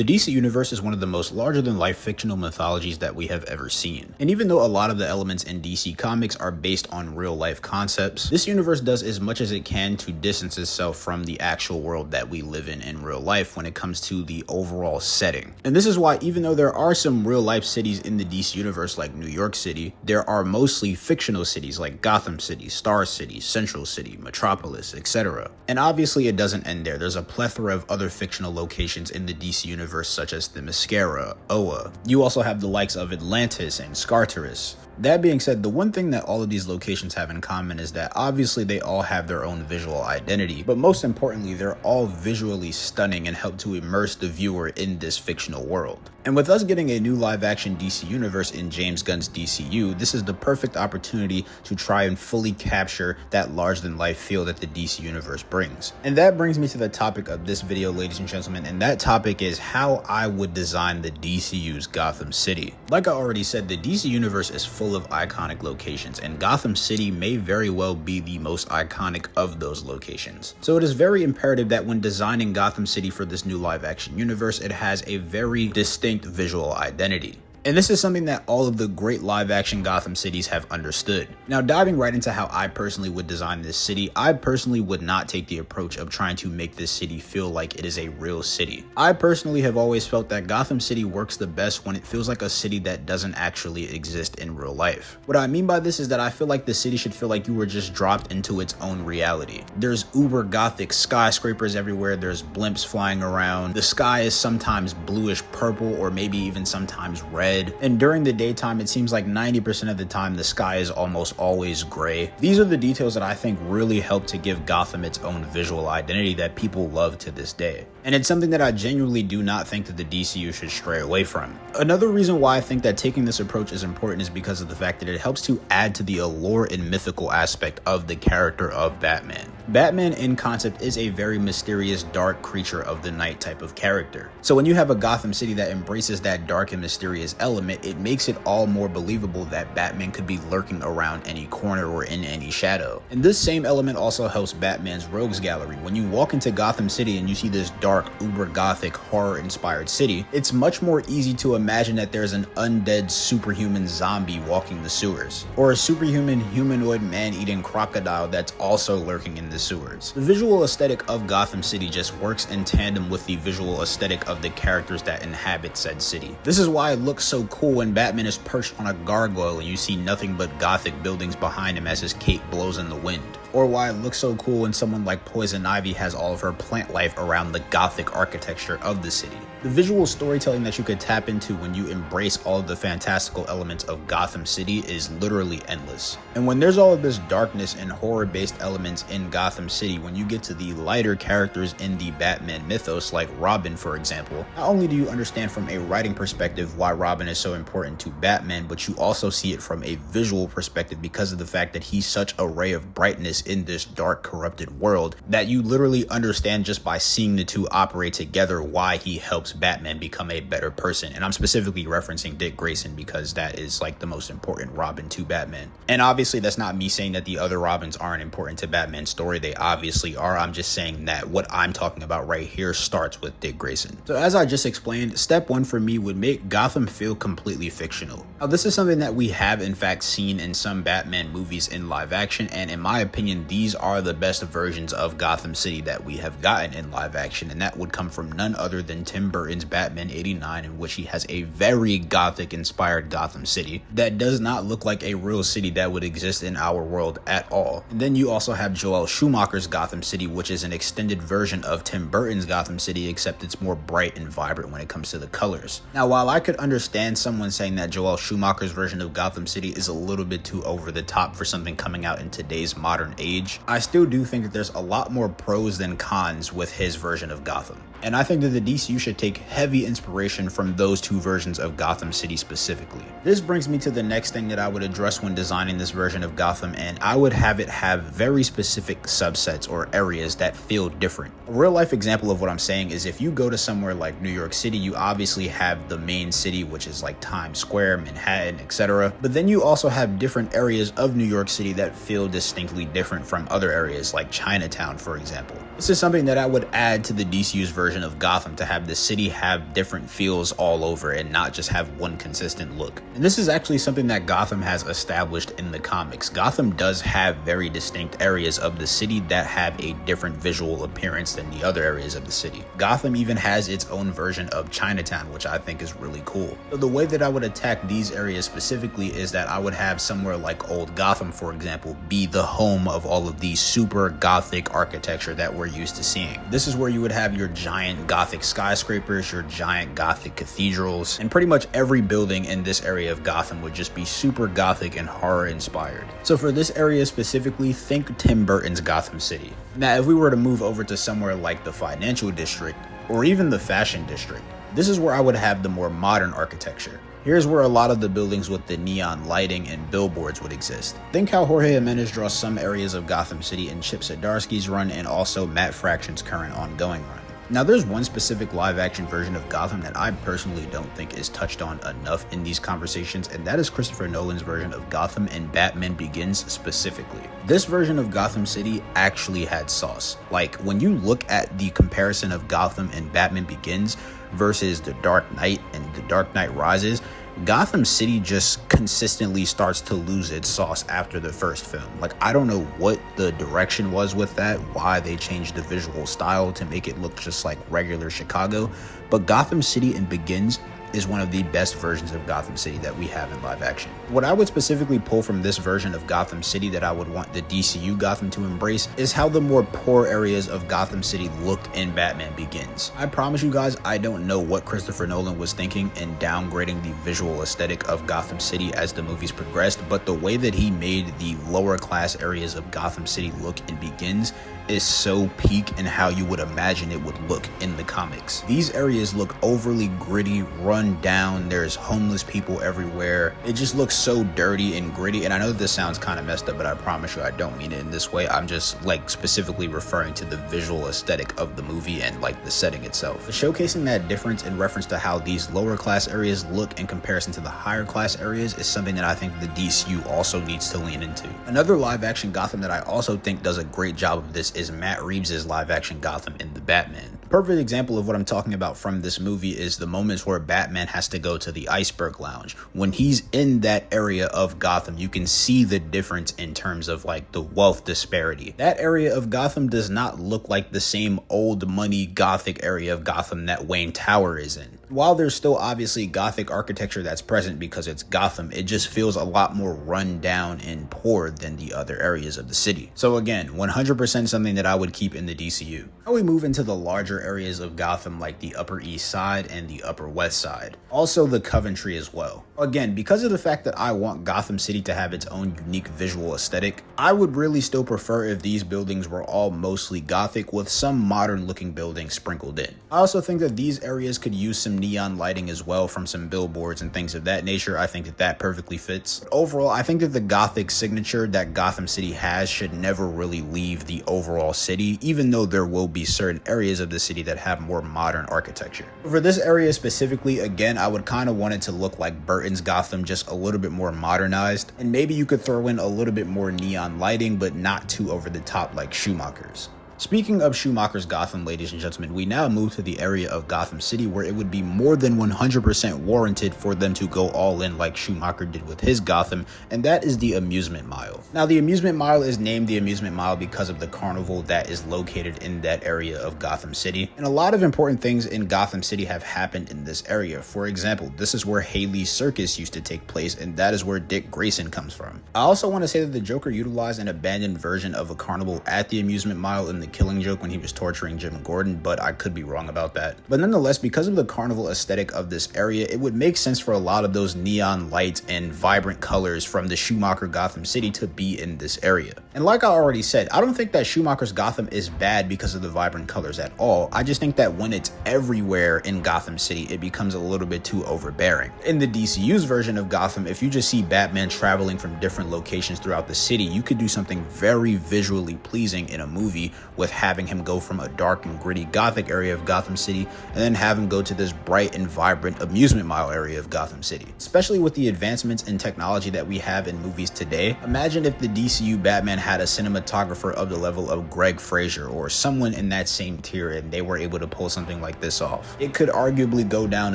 The DC universe is one of the most larger-than-life fictional mythologies that we have ever seen. And even though a lot of the elements in DC Comics are based on real-life concepts, this universe does as much as it can to distance itself from the actual world that we live in real life when it comes to the overall setting. And this is why, even though there are some real-life cities in the DC universe like New York City, there are mostly fictional cities like Gotham City, Star City, Central City, Metropolis, etc. And obviously it doesn't end there. There's a plethora of other fictional locations in the DC universe such as the Mascara, Oa. You also have the likes of Atlantis and Scartaris. That being said, the one thing that all of these locations have in common is that obviously they all have their own visual identity, but most importantly, they're all visually stunning and help to immerse the viewer in this fictional world. And with us getting a new live-action DC universe in James Gunn's DCU, this is the perfect opportunity to try and fully capture that larger-than-life feel that the DC universe brings. And that brings me to the topic of this video, ladies and gentlemen, and that topic is how I would design the DCU's Gotham City. Like I already said, the DC universe is full of iconic locations, and Gotham City may very well be the most iconic of those locations. So it is very imperative that when designing Gotham City for this new live-action universe, it has a very distinct visual identity. And this is something that all of the great live-action Gotham cities have understood. Now, diving right into how I personally would design this city, I personally would not take the approach of trying to make this city feel like it is a real city. I personally have always felt that Gotham City works the best when it feels like a city that doesn't actually exist in real life. What I mean by this is that I feel like the city should feel like you were just dropped into its own reality. There's uber gothic skyscrapers everywhere, there's blimps flying around, the sky is sometimes bluish purple or maybe even sometimes red. And during the daytime, it seems like 90% of the time the sky is almost always gray. These are the details that I think really help to give Gotham its own visual identity that people love to this day. And it's something that I genuinely do not think that the DCU should stray away from. Another reason why I think that taking this approach is important is because of the fact that it helps to add to the allure and mythical aspect of the character of Batman. Batman in concept is a very mysterious, dark creature of the night type of character. So when you have a Gotham City that embraces that dark and mysterious element, it makes it all more believable that Batman could be lurking around any corner or in any shadow. And this same element also helps Batman's rogues gallery. When you walk into Gotham City and you see this dark, uber gothic, horror-inspired city, it's much more easy to imagine that there's an undead superhuman zombie walking the sewers, or a superhuman humanoid man-eating crocodile that's also lurking in the sewers. The visual aesthetic of Gotham City just works in tandem with the visual aesthetic of the characters that inhabit said city. This is why it looks so cool when Batman is perched on a gargoyle and you see nothing but gothic buildings behind him as his cape blows in the wind. Or why it looks so cool when someone like Poison Ivy has all of her plant life around the gothic architecture of the city. The visual storytelling that you could tap into when you embrace all of the fantastical elements of Gotham City is literally endless. And when there's all of this darkness and horror-based elements in Gotham City, when you get to the lighter characters in the Batman mythos, like Robin for example, not only do you understand from a writing perspective why Robin is so important to Batman, but you also see it from a visual perspective because of the fact that he's such a ray of brightness in this dark, corrupted world that you literally understand just by seeing the two operate together why he helps Batman become a better person. And I'm specifically referencing Dick Grayson because that is like the most important Robin to Batman. And obviously that's not me saying that the other Robins aren't important to Batman's story. They obviously are. I'm just saying that what I'm talking about right here starts with Dick Grayson. So as I just explained, step one for me would make Gotham feel completely fictional. Now this is something that we have in fact seen in some Batman movies in live action, and in my opinion these are the best versions of Gotham City that we have gotten in live action, and that would come from none other than Tim Burton's Batman 89, in which he has a very gothic inspired Gotham City that does not look like a real city that would exist in our world at all. And then you also have Joel Schumacher's Gotham City, which is an extended version of Tim Burton's Gotham City, except it's more bright and vibrant when it comes to the colors. Now while I could understand someone saying that Joel Schumacher's version of Gotham City is a little bit too over the top for something coming out in today's modern age, I still do think that there's a lot more pros than cons with his version of Gotham. And I think that the DCU should take heavy inspiration from those two versions of Gotham City specifically. This brings me to the next thing that I would address when designing this version of Gotham, and I would have it have very specific subsets or areas that feel different. A real life example of what I'm saying is if you go to somewhere like New York City, you obviously have the main city, which is like Times Square, Manhattan, etc. But then you also have different areas of New York City that feel distinctly different from other areas like Chinatown, for example. This is something that I would add to the DCU's version version of Gotham to have the city have different feels all over and not just have one consistent look. And this is actually something that Gotham has established in the comics. Gotham does have very distinct areas of the city that have a different visual appearance than the other areas of the city. Gotham even has its own version of Chinatown, which I think is really cool. So the way that I would attack these areas specifically is that I would have somewhere like Old Gotham, for example, be the home of all of these super gothic architecture that we're used to seeing. This is where you would have your giant gothic skyscrapers, your giant gothic cathedrals, and pretty much every building in this area of Gotham would just be super gothic and horror inspired. So for this area specifically, think Tim Burton's Gotham City. Now, if we were to move over to somewhere like the financial district or even the fashion district, this is where I would have the more modern architecture. Here's where a lot of the buildings with the neon lighting and billboards would exist. Think how Jorge Jimenez draws some areas of Gotham City in Chip Zdarsky's run and also Matt Fraction's current ongoing run. Now, there's one specific live-action version of Gotham that I personally don't think is touched on enough in these conversations, and that is Christopher Nolan's version of Gotham and Batman Begins specifically. This version of Gotham City actually had sauce. Like, when you look at the comparison of Gotham and Batman Begins versus The Dark Knight and The Dark Knight Rises, Gotham City just consistently starts to lose its sauce after the first film. Like, I don't know what the direction was with that, why they changed the visual style to make it look just like regular Chicago, but Gotham City and Begins is one of the best versions of Gotham City that we have in live action. What I would specifically pull from this version of Gotham City that I would want the DCU Gotham to embrace is how the more poor areas of Gotham City looked in Batman Begins. I promise you guys, I don't know what Christopher Nolan was thinking in downgrading the visual aesthetic of Gotham City as the movies progressed, but the way that he made the lower class areas of Gotham City look in Begins is so peak in how you would imagine it would look in the comics. These areas look overly gritty, run down, there's homeless people everywhere. It just looks so dirty and gritty, and I know that this sounds kind of messed up, but I promise you I don't mean it in this way. I'm just like specifically referring to the visual aesthetic of the movie and like the setting itself. Showcasing that difference in reference to how these lower class areas look in comparison to the higher class areas is something that I think the DCU also needs to lean into. Another live action Gotham that I also think does a great job of this is Matt Reeves' live action Gotham in The Batman. Perfect example of what I'm talking about from this movie is the moments where Batman has to go to the Iceberg Lounge. When he's in that area of Gotham, you can see the difference in terms of like the wealth disparity. That area of Gotham does not look like the same old money gothic area of Gotham that Wayne Tower is in. While there's still obviously gothic architecture that's present because it's Gotham, it just feels a lot more run down and poor than the other areas of the city. So again, 100% something that I would keep in the DCU. Now we move into the larger areas of Gotham like the Upper East Side and the Upper West Side. Also the Coventry as well. Again, because of the fact that I want Gotham City to have its own unique visual aesthetic, I would really still prefer if these buildings were all mostly Gothic with some modern looking buildings sprinkled in. I also think that these areas could use some neon lighting as well from some billboards and things of that nature. I think that that perfectly fits. But overall, I think that the Gothic signature that Gotham City has should never really leave the overall city, even though there will be certain areas of the city that have more modern architecture. For this area specifically, again, I would kind of want it to look like Burton's Gotham, just a little bit more modernized, and maybe you could throw in a little bit more neon lighting, but not too over the top like Schumacher's. Speaking of Schumacher's Gotham, ladies and gentlemen, we now move to the area of Gotham City where it would be more than 100% warranted for them to go all in like Schumacher did with his Gotham, and that is the Amusement Mile. Now, the Amusement Mile is named the Amusement Mile because of the carnival that is located in that area of Gotham City, and a lot of important things in Gotham City have happened in this area. For example, this is where Haley's Circus used to take place, and that is where Dick Grayson comes from. I also want to say that the Joker utilized an abandoned version of a carnival at the Amusement Mile in the Killing Joke when he was torturing Jim Gordon, but I could be wrong about that. But nonetheless, because of the carnival aesthetic of this area, it would make sense for a lot of those neon lights and vibrant colors from the Schumacher Gotham City to be in this area. And like I already said, I don't think that Schumacher's Gotham is bad because of the vibrant colors at all. I just think that when it's everywhere in Gotham City, it becomes a little bit too overbearing. In the DCU's version of Gotham, if you just see Batman traveling from different locations throughout the city, you could do something very visually pleasing in a movie with having him go from a dark and gritty gothic area of Gotham City and then have him go to this bright and vibrant Amusement Mile area of Gotham City. Especially with the advancements in technology that we have in movies today, imagine if the DCU Batman had a cinematographer of the level of Greg Fraser or someone in that same tier and they were able to pull something like this off. It could arguably go down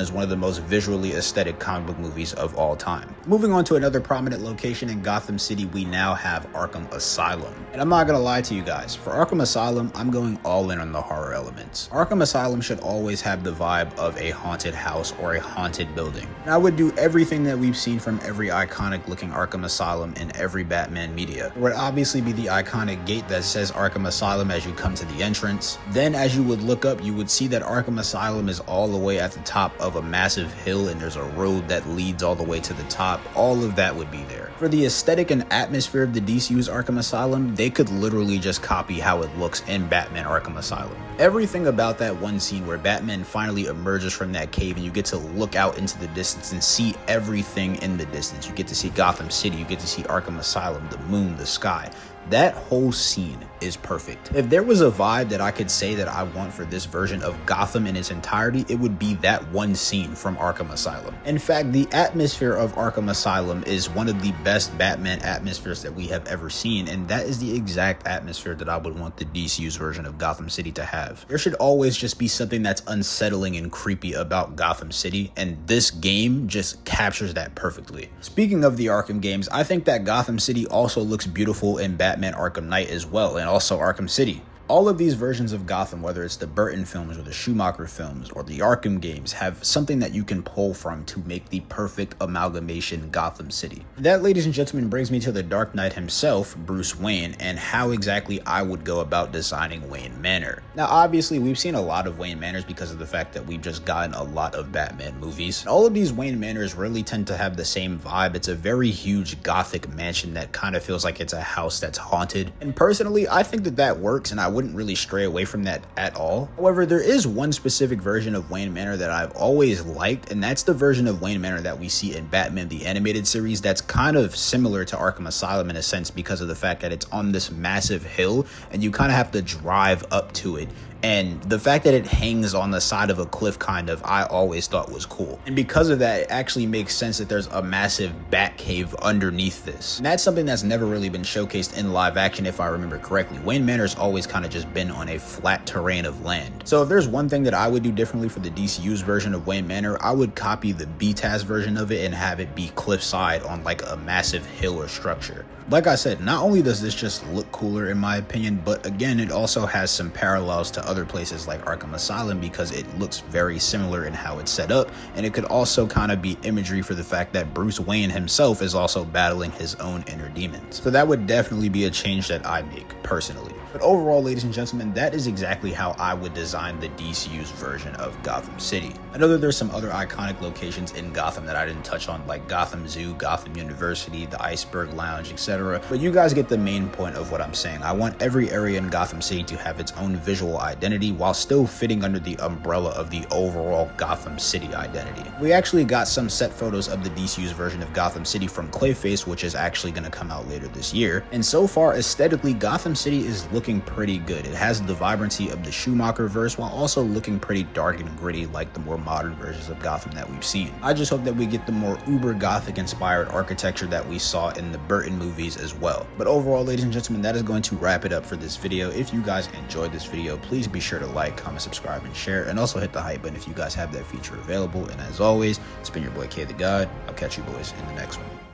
as one of the most visually aesthetic comic book movies of all time. Moving on to another prominent location in Gotham City, we now have Arkham Asylum. And I'm not gonna lie to you guys, for Arkham Asylum, I'm going all in on the horror elements. Arkham Asylum should always have the vibe of a haunted house or a haunted building. And I would do everything that we've seen from every iconic looking Arkham Asylum in every Batman media. There would obviously be the iconic gate that says Arkham Asylum as you come to the entrance. Then as you would look up, you would see that Arkham Asylum is all the way at the top of a massive hill and there's a road that leads all the way to the top. All of that would be there. For the aesthetic and atmosphere of the DCU's Arkham Asylum, they could literally just copy how it looks in Batman Arkham Asylum. Everything about that one scene where Batman finally emerges from that cave and you get to look out into the distance and see everything in the distance. You get to see Gotham City, you get to see Arkham Asylum, the moon, the sky. That whole scene is perfect. If there was a vibe that I could say that I want for this version of Gotham in its entirety, it would be that one scene from Arkham Asylum. In fact, the atmosphere of Arkham Asylum is one of the best Batman atmospheres that we have ever seen, and that is the exact atmosphere that I would want the DCU's version of Gotham City to have. There should always just be something that's unsettling and creepy about Gotham City, and this game just captures that perfectly. Speaking of the Arkham games, I think that Gotham City also looks beautiful in Batman Arkham Knight as well, and also Arkham City. All of these versions of Gotham, whether it's the Burton films or the Schumacher films or the Arkham games, have something that you can pull from to make the perfect amalgamation Gotham City. That, ladies and gentlemen, brings me to the Dark Knight himself, Bruce Wayne, and how exactly I would go about designing Wayne Manor. Now, obviously, we've seen a lot of Wayne Manors because of the fact that we've just gotten a lot of Batman movies. All of these Wayne Manors really tend to have the same vibe. It's a very huge Gothic mansion that kind of feels like it's a house that's haunted. And personally, I think that that works, and I wouldn't really stray away from that at all. However, there is one specific version of Wayne Manor that I've always liked, and that's the version of Wayne Manor that we see in Batman the Animated Series that's kind of similar to Arkham Asylum in a sense because of the fact that it's on this massive hill and you kind of have to drive up to it. And the fact that it hangs on the side of a cliff I always thought was cool. And because of that, it actually makes sense that there's a massive bat cave underneath this. And that's something that's never really been showcased in live action if I remember correctly. Wayne Manor's always kind of just been on a flat terrain of land. So if there's one thing that I would do differently for the DCU's version of Wayne Manor, I would copy the BTAS version of it and have it be cliffside on like a massive hill or structure. Like I said, not only does this just look cooler in my opinion, but again, it also has some parallels to other places like Arkham Asylum because it looks very similar in how it's set up, and it could also kind of be imagery for the fact that Bruce Wayne himself is also battling his own inner demons. So that would definitely be a change that I make personally. But overall, ladies and gentlemen, that is exactly how I would design the DCU's version of Gotham City. I know that there's some other iconic locations in Gotham that I didn't touch on, like Gotham Zoo, Gotham University, the Iceberg Lounge, etc. But you guys get the main point of what I'm saying. I want every area in Gotham City to have its own visual identity while still fitting under the umbrella of the overall Gotham City identity. We actually got some set photos of the DCU's version of Gotham City from Clayface, which is actually going to come out later this year. And so far, aesthetically, Gotham City is looking pretty good. It has the vibrancy of the Schumacher verse while also looking pretty dark and gritty like the more modern versions of Gotham that we've seen. I just hope that we get the more uber Gothic inspired architecture that we saw in the Burton movies as well. But overall, ladies and gentlemen, that is going to wrap it up for this video. If you guys enjoyed this video, please be sure to like, comment, subscribe, and share, and also hit the hype button if you guys have that feature available. And as always, it's been your boy K the God. I'll catch you boys in the next one.